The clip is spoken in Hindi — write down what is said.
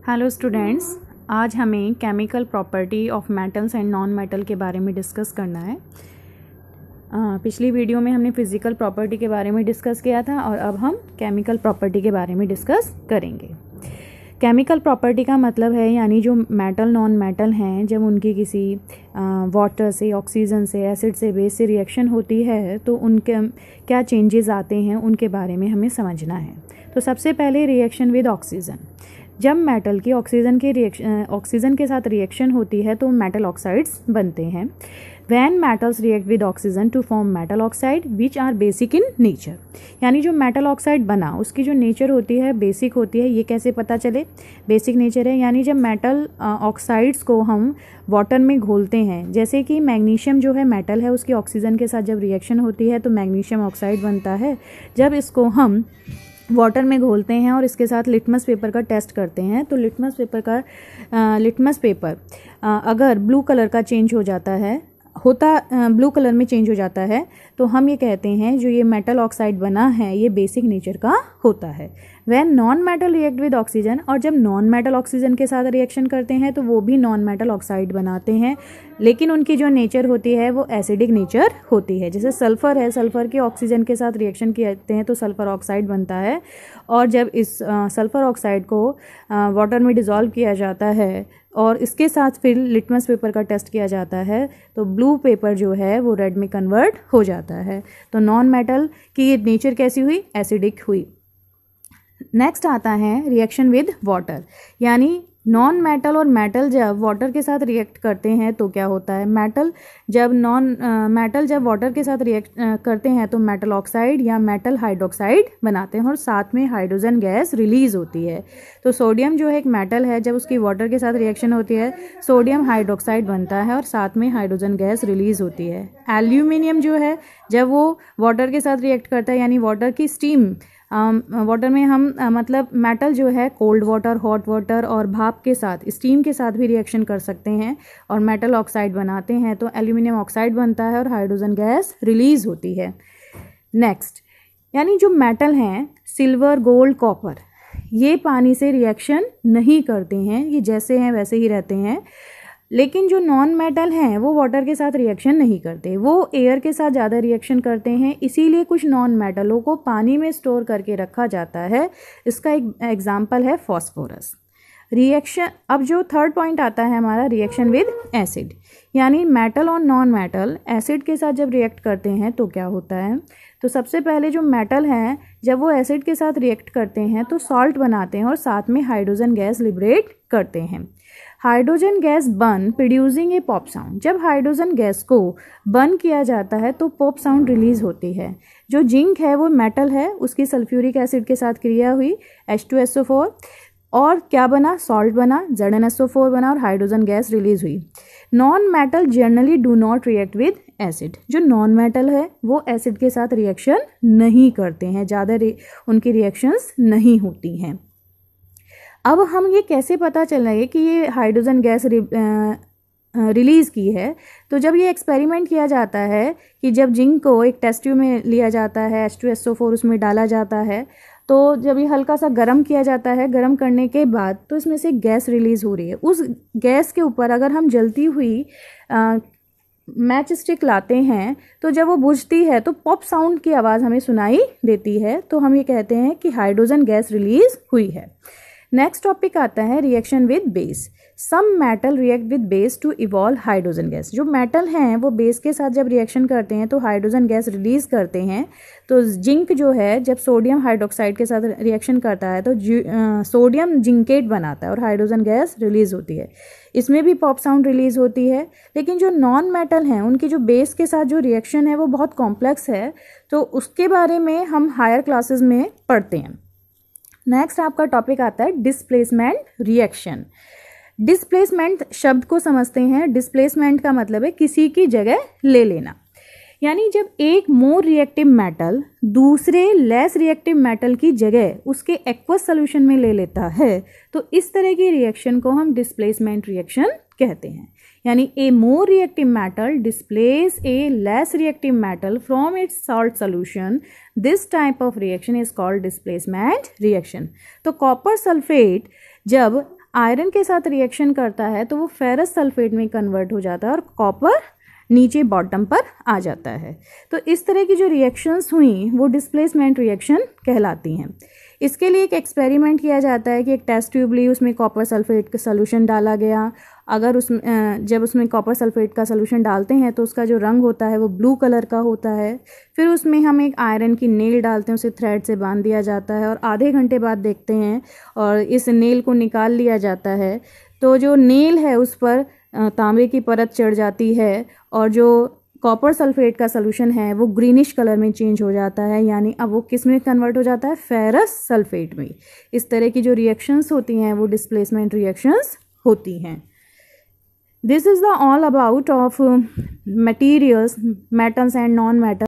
हेलो स्टूडेंट्स, आज हमें chemical property of metals and non metal के बारे में डिस्कस करना है। पिछली वीडियो में हमने फिज़िकल प्रॉपर्टी के बारे में डिस्कस किया था और अब हम केमिकल प्रॉपर्टी के बारे में डिस्कस करेंगे। केमिकल प्रॉपर्टी का मतलब है यानी जो मेटल नॉन मेटल हैं, जब उनकी किसी वाटर से, ऑक्सीजन से, एसिड से, बेस से रिएक्शन होती है तो उनके क्या चेंजेस आते हैं उनके बारे में हमें समझना है। तो सबसे पहले रिएक्शन विद ऑक्सीजन। जब मेटल की ऑक्सीजन के साथ रिएक्शन होती है तो मेटल ऑक्साइड्स बनते हैं। When metals react with oxygen to form metal oxide which are basic in nature, यानी जो मेटल ऑक्साइड बना उसकी जो नेचर होती है बेसिक होती है। ये कैसे पता चले बेसिक नेचर है? यानी जब मेटल ऑक्साइड्स को हम वाटर में घोलते हैं, जैसे कि मैग्नीशियम जो है मेटल है, उसकी ऑक्सीजन के साथ जब रिएक्शन होती है तो मैग्नीशियम ऑक्साइड बनता है। जब इसको हम वाटर में घोलते हैं और इसके साथ लिटमस पेपर का टेस्ट करते हैं तो लिटमस पेपर अगर ब्लू कलर का चेंज हो जाता है, ब्लू कलर में चेंज हो जाता है तो हम ये कहते हैं जो ये मेटल ऑक्साइड बना है ये बेसिक नेचर का होता है। When non metal react with oxygen, और जब नॉन मेटल ऑक्सीजन के साथ रिएक्शन करते हैं तो वो भी नॉन मेटल ऑक्साइड बनाते हैं, लेकिन उनकी जो नेचर होती है वो एसिडिक नेचर होती है। जैसे सल्फर है, सल्फर के ऑक्सीजन के साथ रिएक्शन करते हैं तो सल्फर ऑक्साइड बनता है, और जब इस सल्फर ऑक्साइड को वाटर में डिज़ोल्व किया जाता है और इसके साथ फिर लिटमस पेपर का टेस्ट किया जाता है तो ब्लू पेपर जो है वो रेड में कन्वर्ट हो जाता है। तो नॉन मेटल की नेचर कैसी हुई? एसिडिक हुई। नेक्स्ट आता है रिएक्शन विद वाटर, यानी नॉन मेटल और मेटल जब वाटर के साथ रिएक्ट करते हैं तो क्या होता है? मेटल जब वाटर के साथ रिएक्ट करते हैं तो मेटल ऑक्साइड या मेटल हाइड्रोक्साइड बनाते हैं और साथ में हाइड्रोजन गैस रिलीज होती है। तो सोडियम जो है एक मेटल है, जब उसकी वाटर के साथ रिएक्शन होती है सोडियम हाइड्रोक्साइड बनता है और साथ में हाइड्रोजन गैस रिलीज होती है। एल्यूमिनियम जो है जब वो वाटर के साथ रिएक्ट करता है, यानी वाटर की स्टीम, वाटर में हम मतलब मेटल जो है कोल्ड वाटर, हॉट वाटर और भाप के साथ, स्टीम के साथ भी रिएक्शन कर सकते हैं और मेटल ऑक्साइड बनाते हैं तो एल्यूमिनियम ऑक्साइड बनता है और हाइड्रोजन गैस रिलीज होती है। नेक्स्ट, यानी जो मेटल हैं सिल्वर, गोल्ड, कॉपर, ये पानी से रिएक्शन नहीं करते हैं, ये जैसे हैं वैसे ही रहते हैं। लेकिन जो नॉन मेटल हैं वो वाटर के साथ रिएक्शन नहीं करते, वो एयर के साथ ज़्यादा रिएक्शन करते हैं, इसीलिए कुछ नॉन मेटलों को पानी में स्टोर करके रखा जाता है। इसका एक एग्जाम्पल है फॉस्फोरस। रिएक्शन, अब जो थर्ड पॉइंट आता है हमारा रिएक्शन विद एसिड, यानी मेटल और नॉन मेटल एसिड के साथ जब रिएक्ट करते हैं तो क्या होता है? तो सबसे पहले जो मेटल हैं जब वो एसिड के साथ रिएक्ट करते हैं तो सॉल्ट बनाते हैं और साथ में हाइड्रोजन गैस लिबरेट करते हैं। हाइड्रोजन गैस बर्न प्रोड्यूसिंग ए पॉप साउंड, जब हाइड्रोजन गैस को बर्न किया जाता है तो पॉप साउंड रिलीज होती है। जो जिंक है वो मेटल है, उसकी सल्फ्यूरिक एसिड के साथ क्रिया हुई H2SO4 और क्या बना? सॉल्ट बना, ZnSO4 बना और हाइड्रोजन गैस रिलीज हुई। Non metal generally do not react with acid, जो नॉन मेटल है वो एसिड के साथ रिएक्शन नहीं करते हैं, ज़्यादा उनकी रिएक्शंस नहीं होती हैं। अब हम ये कैसे पता चलेगा कि ये हाइड्रोजन गैस रिलीज़ की है? तो जब ये एक्सपेरिमेंट किया जाता है कि जब जिंक को एक टेस्ट ट्यूब में लिया जाता है, H2SO4 उसमें डाला जाता है, तो जब ये हल्का सा गर्म किया जाता है, गर्म करने के बाद तो इसमें से गैस रिलीज़ हो रही है। उस गैस के ऊपर अगर हम जलती हुई मैच स्टिक लाते हैं तो जब वो बुझती है तो पॉप साउंड की आवाज़ हमें सुनाई देती है, तो हम ये कहते हैं कि हाइड्रोजन गैस रिलीज हुई है। नेक्स्ट टॉपिक आता है reaction with base. Some metal react with base to evolve hydrogen gas, जो मेटल हैं वो बेस के साथ जब रिएक्शन करते हैं तो हाइड्रोजन गैस रिलीज करते हैं। तो जिंक जो है जब सोडियम हाइड्रोक्साइड के साथ रिएक्शन करता है तो सोडियम जिंकेट बनाता है और हाइड्रोजन गैस रिलीज होती है, इसमें भी पॉप साउंड रिलीज होती है। लेकिन जो नॉन मेटल हैं उनकी जो बेस के साथ जो रिएक्शन है वो बहुत कॉम्प्लेक्स है, तो उसके बारे में हम हायर क्लासेस में पढ़ते हैं। नेक्स्ट आपका टॉपिक आता है डिस्प्लेसमेंट रिएक्शन। डिस्प्लेसमेंट शब्द को समझते हैं। डिस्प्लेसमेंट का मतलब है किसी की जगह ले लेना, यानी जब एक मोर रिएक्टिव मेटल दूसरे लेस रिएक्टिव मेटल की जगह उसके एक्वस सॉल्यूशन में ले लेता है तो इस तरह की रिएक्शन को हम डिस्प्लेसमेंट रिएक्शन कहते हैं। यानी a more reactive metal displace a less reactive metal from its salt solution, this type of reaction is called displacement reaction. तो कॉपर सल्फेट जब आयरन के साथ रिएक्शन करता है तो वो फेरस सल्फेट में कन्वर्ट हो जाता है और कॉपर नीचे बॉटम पर आ जाता है। तो इस तरह की जो रिएक्शंस हुई वो डिस्प्लेसमेंट रिएक्शन कहलाती हैं। इसके लिए एक एक्सपेरिमेंट किया जाता है कि एक टेस्ट ट्यूब ली, उसमें कॉपर सल्फेट का सोल्यूशन डाला गया। अगर जब उसमें कॉपर सल्फेट का सोल्यूशन डालते हैं तो उसका जो रंग होता है वो ब्लू कलर का होता है। फिर उसमें हम एक आयरन की नेल डालते हैं, उसे थ्रेड से बांध दिया जाता है और आधे घंटे बाद देखते हैं और इस नेल को निकाल लिया जाता है तो जो नेल है उस पर तांबे की परत चढ़ जाती है और जो कॉपर सल्फेट का सोल्यूशन है वो ग्रीनिश कलर में चेंज हो जाता है, यानी अब वो किस में कन्वर्ट हो जाता है, फेरस सल्फेट में। इस तरह की जो रिएक्शंस होती हैं वो डिस्प्लेसमेंट रिएक्शंस होती हैं। This is the all about of materials, metals and non metal.